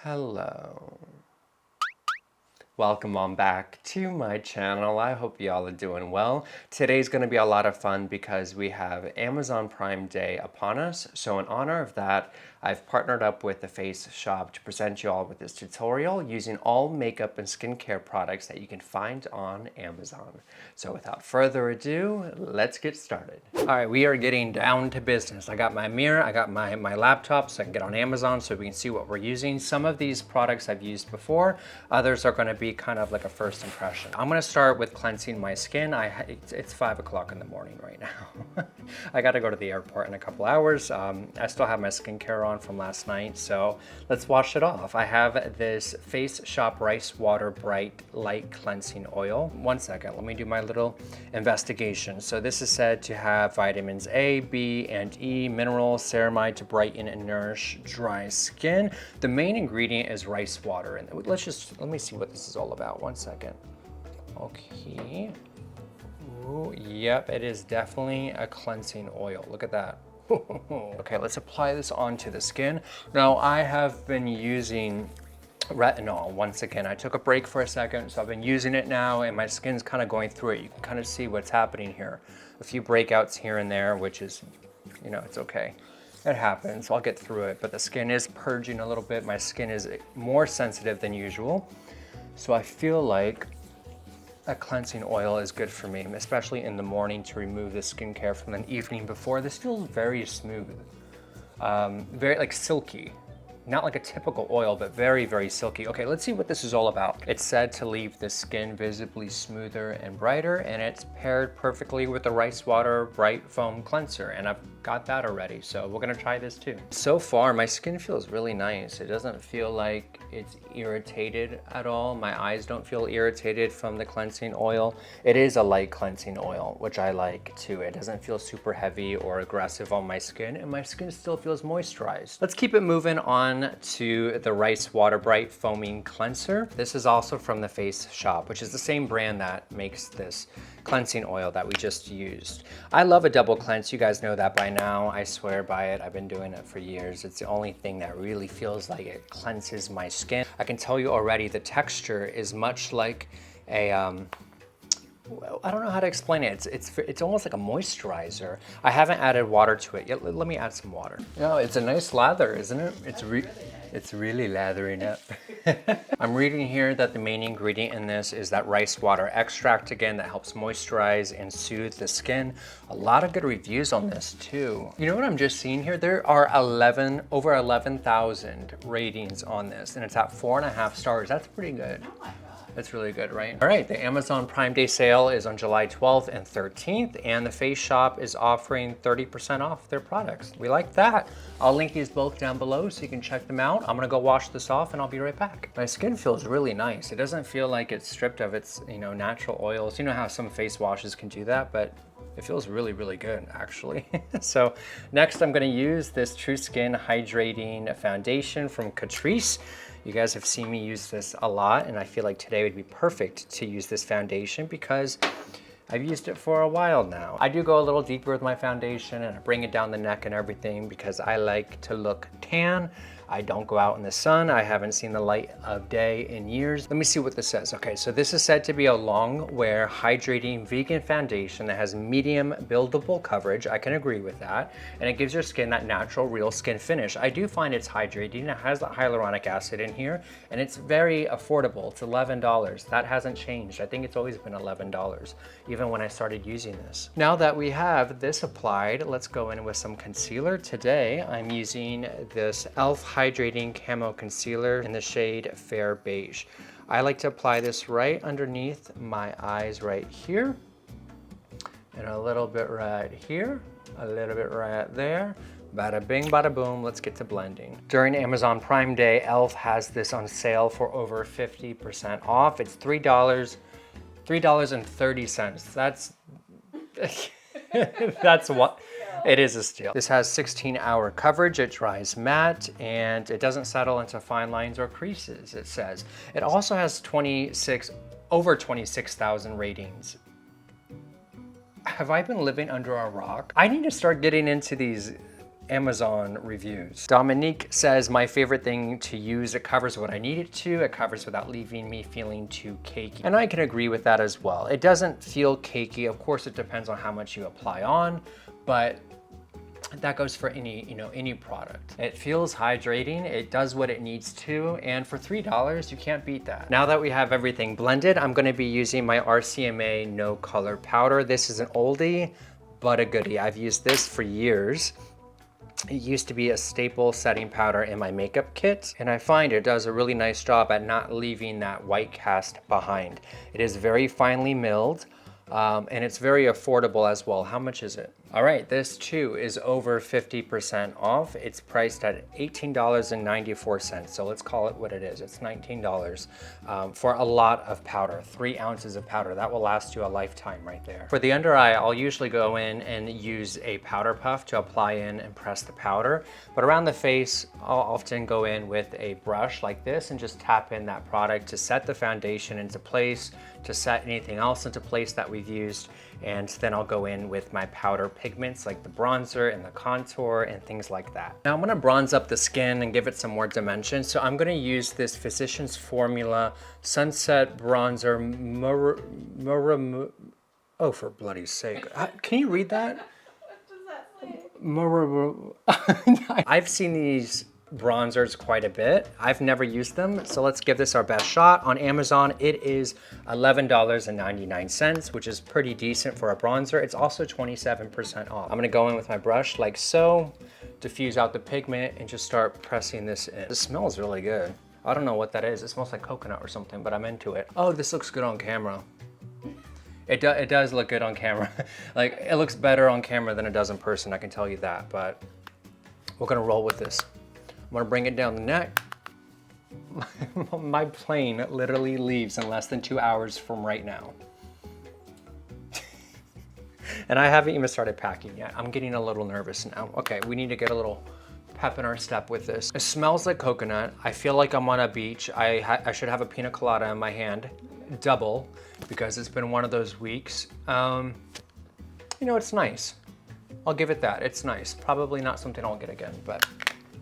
Hello. Welcome on back to my channel. I hope y'all are doing well. Today's going to be a lot of fun because we have Amazon Prime Day upon us. So in honor of that, I've partnered up with the Face Shop to present you all with this tutorial using all makeup and skincare products that you can find on Amazon. So without further ado, let's get started. All right, we are getting down to business. I got my mirror, I got my laptop so I can get on Amazon so we can see what we're using. Some of these products I've used before, others are going to be kind of like a first impression. I'm going to start with cleansing my skin. It's 5 o'clock in the morning right now. I got to go to the airport in a couple hours. I still have my skincare on from last night, so let's wash it off. I have this Face Shop Rice Water Brite Light Cleansing Oil. One second, let me do my little investigation. So this is said to have vitamins A, B, and E, minerals, ceramide to brighten and nourish dry skin. The main ingredient is rice water, and let me see what this is all about. One second. Okay. Ooh, yep, it is definitely a cleansing oil. Look at that. Okay, let's apply this onto the skin. Now, I have been using retinol once again. I took a break for a second, so I've been using it now, and my skin's kind of going through it. You can kind of see what's happening here. A few breakouts here and there, which is, you know, it's okay. It happens. I'll get through it, but the skin is purging a little bit. My skin is more sensitive than usual, so I feel like a cleansing oil is good for me, especially in the morning to remove the skincare from the evening before. This feels very smooth, very like silky. Not like a typical oil, but very, very silky. Okay, let's see what this is all about. It's said to leave the skin visibly smoother and brighter, and it's paired perfectly with the Rice Water Bright Foam Cleanser, and I've got that already, so we're gonna try this too. So far, my skin feels really nice. It doesn't feel like it's irritated at all. My eyes don't feel irritated from the cleansing oil. It is a light cleansing oil, which I like too. It doesn't feel super heavy or aggressive on my skin, and my skin still feels moisturized. Let's keep it moving on to the Rice Water Bright Foaming Cleanser. This is also from the Face Shop, which is the same brand that makes this cleansing oil that we just used. I love a double cleanse. You guys know that by now. I swear by it. I've been doing it for years. It's the only thing that really feels like it cleanses my skin. I can tell you already the texture is much like a I don't know how to explain it. It's almost like a moisturizer. I haven't added water to it yet. Let me add some water. No, it's a nice lather, isn't it? It's really lathering up. I'm reading here that the main ingredient in this is that rice water extract, again, that helps moisturize and soothe the skin. A lot of good reviews on this too. You know what I'm just seeing here? There are over 11,000 ratings on this, and it's at 4.5 stars. That's pretty good. That's really good, right? All right, the Amazon Prime Day sale is on July 12th and 13th, and the Face Shop is offering 30% off their products. We like that. I'll link these both down below so you can check them out. I'm gonna go wash this off and I'll be right back. My skin feels really nice. It doesn't feel like it's stripped of its, natural oils. You know how some face washes can do that, but it feels really, really good, actually. So next I'm gonna use this True Skin Hydrating Foundation from Catrice. You guys have seen me use this a lot, and I feel like today would be perfect to use this foundation because I've used it for a while now. I do go a little deeper with my foundation, and I bring it down the neck and everything because I like to look tan. I don't go out in the sun. I haven't seen the light of day in years. Let me see what this says. Okay, so this is said to be a long wear hydrating vegan foundation that has medium buildable coverage. I can agree with that. And it gives your skin that natural, real skin finish. I do find it's hydrating. It has the hyaluronic acid in here, and it's very affordable. It's $11. That hasn't changed. I think it's always been $11, even when I started using this. Now that we have this applied, let's go in with some concealer. Today, I'm using this e.l.f. Hydrating Camo Concealer in the shade Fair Beige. I like to apply this right underneath my eyes right here, and a little bit right here, a little bit right there. Bada bing, bada boom, let's get to blending. During Amazon Prime Day, e.l.f. has this on sale for over 50% off. It's $3.30. That's what. It is a steal. This has 16-hour coverage, it dries matte, and it doesn't settle into fine lines or creases, it says. It also has over 26,000 ratings. Have I been living under a rock? I need to start getting into these Amazon reviews. Dominique says, my favorite thing to use, it covers what I need it to, it covers without leaving me feeling too cakey. And I can agree with that as well. It doesn't feel cakey. Of course, it depends on how much you apply on, but that goes for any, you know, any product. It feels hydrating, it does what it needs to, and for $3, you can't beat that. Now that we have everything blended, I'm gonna be using my Rcma No Color Powder. This is an oldie, but a goodie. I've used this for years. It used to be a staple setting powder in my makeup kit, and I find it does a really nice job at not leaving that white cast behind. It is very finely milled, and it's very affordable as well. How much is it? All right, this too is over 50% off. It's priced at $18.94, so let's call it what it is. It's $19 for a lot of powder, 3 ounces of powder. That will last you a lifetime right there. For the under eye, I'll usually go in and use a powder puff to apply in and press the powder. But around the face, I'll often go in with a brush like this and just tap in that product to set the foundation into place, to set anything else into place that we've used. And then I'll go in with my powder pigments like the bronzer and the contour and things like that. Now I'm gonna bronze up the skin and give it some more dimension. So I'm gonna use this Physicians Formula Sunset Bronzer Murumuru. Oh, for bloody sake. Can you read that? What does that say? Murumuru. I've seen these bronzers quite a bit. I've never used them, so let's give this our best shot. On Amazon, it is $11.99, which is pretty decent for a bronzer. It's also 27% off. I'm gonna go in with my brush like so, diffuse out the pigment, and just start pressing this in. This smells really good. I don't know what that is. It smells like coconut or something, but I'm into it. Oh, this looks good on camera. It does look good on camera. Like, it looks better on camera than it does in person, I can tell you that, but we're gonna roll with this. I'm gonna bring it down the neck. My plane literally leaves in less than 2 hours from right now. And I haven't even started packing yet. I'm getting a little nervous now. Okay, we need to get a little pep in our step with this. It smells like coconut. I feel like I'm on a beach. I should have a pina colada in my hand, double, because it's been one of those weeks. You know, it's nice. I'll give it that, it's nice. Probably not something I'll get again, but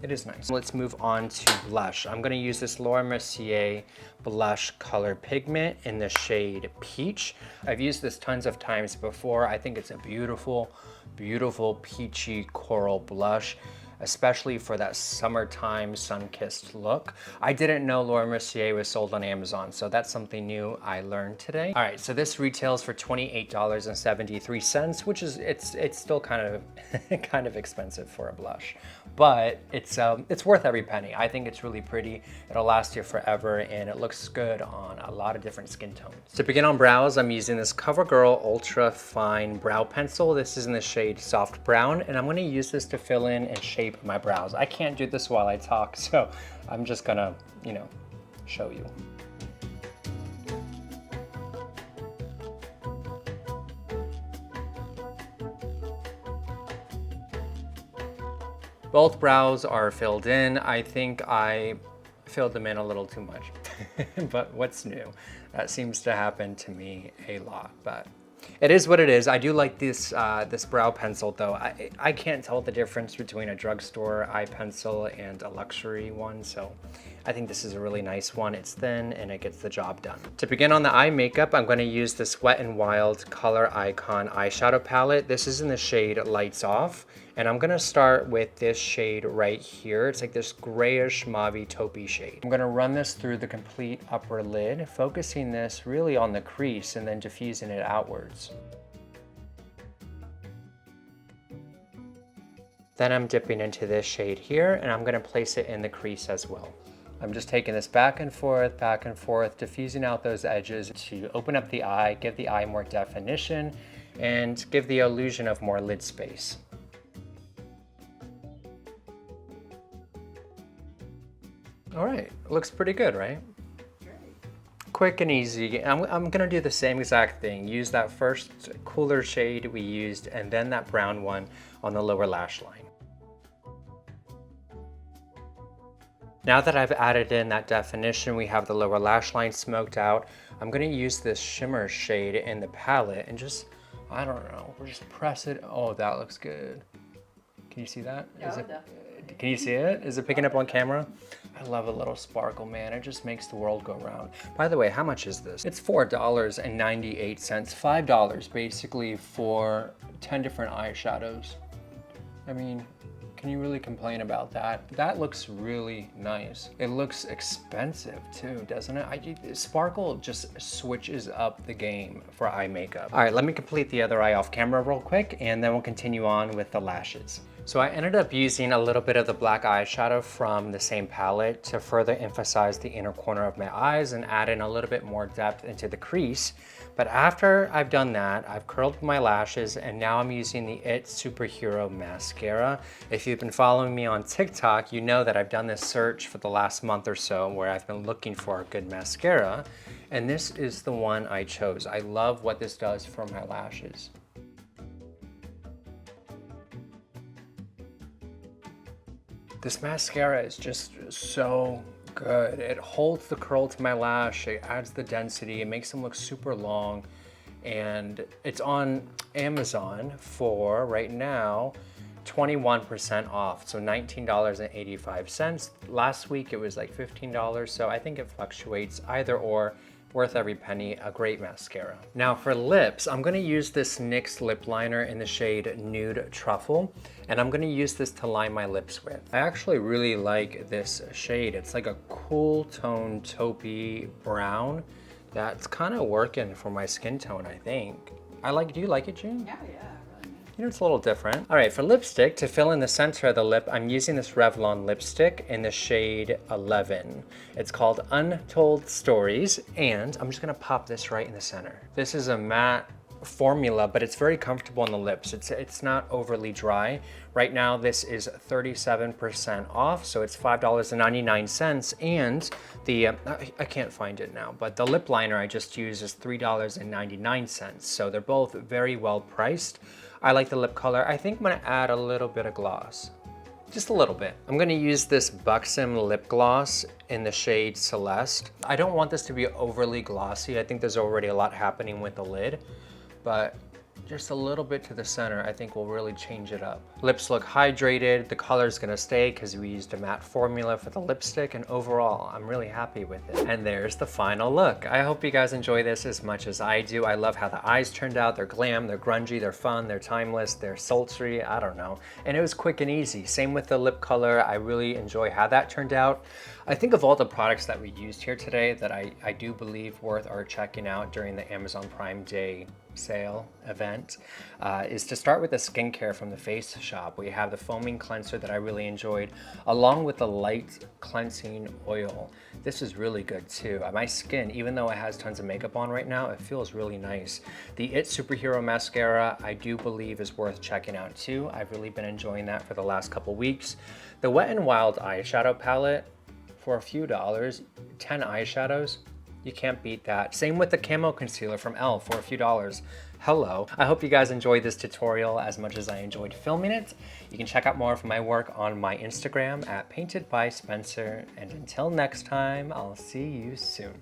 it is nice. Let's move on to blush. I'm gonna use this Laura Mercier blush color pigment in the shade Peach. I've used this tons of times before. I think it's a beautiful, beautiful peachy coral blush, especially for that summertime sun-kissed look. I didn't know Laura Mercier was sold on Amazon, so that's something new I learned today. All right, so this retails for $28.73, which is, it's still kind of kind of expensive for a blush, but it's worth every penny. I think it's really pretty. It'll last you forever, and it looks good on a lot of different skin tones. To begin on brows, I'm using this CoverGirl Ultra Fine Brow Pencil. This is in the shade Soft Brown, and I'm gonna use this to fill in and shape my brows. I can't do this while I talk, so I'm just gonna, you know, show you. Both brows are filled in. I think I filled them in a little too much, but what's new? That seems to happen to me a lot, but it is what it is. I do like this this brow pencil though. I can't tell the difference between a drugstore eye pencil and a luxury one, so I think this is a really nice one. It's thin and it gets the job done. To begin on the eye makeup, I'm going to use this Wet n Wild Color Icon eyeshadow palette. This is in the shade Lights Off, and I'm going to start with this shade right here. It's like this grayish mauve taupey shade. I'm going to run this through the complete upper lid, focusing this really on the crease and then diffusing it outwards. Then I'm dipping into this shade here, and I'm going to place it in the crease as well. I'm just taking this back and forth, diffusing out those edges to open up the eye, give the eye more definition, and give the illusion of more lid space. All right, looks pretty good, right? Quick and easy. I'm gonna do the same exact thing. Use that first cooler shade we used, and then that brown one on the lower lash line. Now that I've added in that definition, we have the lower lash line smoked out. I'm gonna use this shimmer shade in the palette and just, I don't know, we'll just press it. Oh, that looks good. Can you see that? Yeah, Is it, definitely. can you see it? Is it picking up on camera? I love a little sparkle, man. It just makes the world go round. By the way, how much is this? It's $4.98, $5 basically for 10 different eyeshadows. I mean, can you really complain about that? That looks really nice. It looks expensive too, doesn't it? Sparkle just switches up the game for eye makeup. All right, let me complete the other eye off camera real quick, and then we'll continue on with the lashes. So I ended up using a little bit of the black eyeshadow from the same palette to further emphasize the inner corner of my eyes and add in a little bit more depth into the crease. But after I've done that, I've curled my lashes, and now I'm using the e.l.f. Superhero Mascara. If you've been following me on TikTok, you know that I've done this search for the last month or so where I've been looking for a good mascara, and this is the one I chose. I love what this does for my lashes. This mascara is just so good. It holds the curl to my lash, it adds the density, it makes them look super long, and it's on Amazon for, right now, 21% off, so $19.85. Last week it was like $15, so I think it fluctuates either or. Worth every penny, a great mascara. Now for lips, I'm gonna use this NYX lip liner in the shade Nude Truffle, and I'm gonna use this to line my lips with. I actually really like this shade. It's like a cool tone taupey brown that's kind of working for my skin tone, I think. Do you like it, June? Yeah. You know, it's a little different. All right, for lipstick, to fill in the center of the lip, I'm using this Revlon lipstick in the shade 11. It's called Untold Stories, and I'm just gonna pop this right in the center. This is a matte formula, but it's very comfortable on the lips. It's not overly dry. Right now, this is 37% off, so it's $5.99, and the, I can't find it now, but the lip liner I just used is $3.99, so they're both very well priced. I like the lip color. I think I'm gonna add a little bit of gloss. Just a little bit. I'm gonna use this Buxom Lip Gloss in the shade Celeste. I don't want this to be overly glossy. I think there's already a lot happening with the lid, but just a little bit to the center I think will really change it up. Lips look hydrated, the color's gonna stay because we used a matte formula for the lipstick, and overall I'm really happy with it. And there's the final look. I hope you guys enjoy this as much as I do. I love how the eyes turned out. They're glam, they're grungy, they're fun, they're timeless, they're sultry, I don't know. And it was quick and easy. Same with the lip color. I really enjoy how that turned out. I think of all the products that we used here today that I do believe worth our checking out during the Amazon Prime Day sale event is to start with the skincare from the Face Shop. We have the foaming cleanser that I really enjoyed, along with the light cleansing oil. This is really good too. My skin, even though it has tons of makeup on right now, it feels really nice. The e.l.f. Superhero Mascara I do believe is worth checking out too. I've really been enjoying that for the last couple weeks. The Wet n Wild eyeshadow palette, for a few dollars, 10 eyeshadows, you can't beat that. Same with the Camo concealer from e.l.f. for a few dollars. Hello. I hope you guys enjoyed this tutorial as much as I enjoyed filming it. You can check out more of my work on my Instagram at paintedbyspencer. And until next time, I'll see you soon.